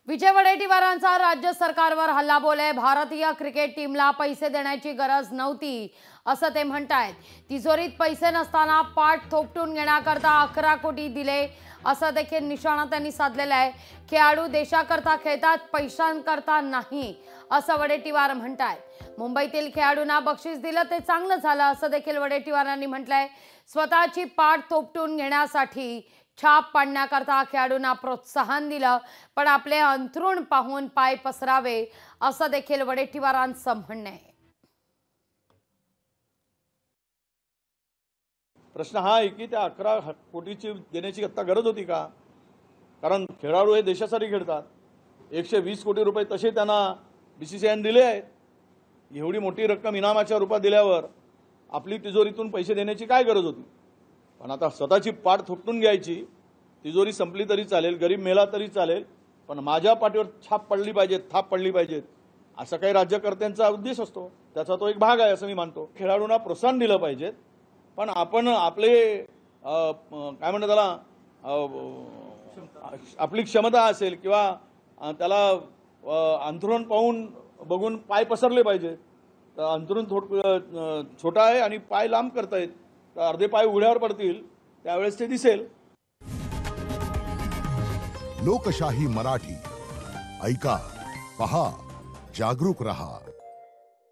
विजय वडेट्टीवारांचा राज्य सरकारवर हल्लाबोल आहे। भारतीय क्रिकेट टीमला पैसे देण्याची गरज नव्हती असं ते म्हणतायत। तिजोरीत पैसे नसताना पाठ थोपटून घेण्याकरता 11 कोटी दिले असं देखील निशाणा त्यांनी साधलेला आहे। खेळाडू देशाकरता खेळतात, पैशांकरता नाही असं वडेट्टीवार म्हणतायत। मुंबईतील खेळाडूंना बक्षीस दिलं ते चांगलं झालं असं देखील वडेट्टीवारांनी म्हटलंय। स्वतःची पाठ थोपटून घेण्यासाठी छाप पाडण्याकरता खेळाडूंना प्रोत्साहन दिलं, पण आपले अंथरूण पाहून पाय पसरावे असं देखील वडेट्टीवारांचं म्हणणं आहे। प्रश्न हा आहे की त्या 11 कोटीची देण्याची आता गरज होती का? कारण खेळाडू हे देशासाठी खेळतात। 120 कोटी रुपये तसे त्यांना बीसीसीआयने दिले आहेत। एवढी मोठी रक्कम इनामाच्या रूपात दिल्यावर आपली तिजोरीतून पैसे देण्याची काय गरज होती? पण आता स्वतःची पाठ थोपटून घ्यायची, तिजोरी संपली तरी चालेल, गरीब मेला तरी चालेल, पण माझ्या पाठीवर छाप पडली पाहिजे, थाप पडली पाहिजे, असा काही राज्यकर्त्यांचा उद्देश असतो। त्याचा तो एक भाग आहे असं मी मानतो। खेळाडूंना प्रोत्साहन दिलं पाहिजे, पण आपण आपले काय म्हणतात त्याला आपली क्षमता असेल किंवा त्याला अंथरूण पाहून बघून पाय पसरले पाहिजे। तर अंथरूण छोटा आहे आणि पाय लांब करतायत, तर अर्धे पाय उघड्यावर पडतील, त्यावेळेस ते दिसेल। लोकशाही मराठी ऐका, पहा, जागरूक रहा।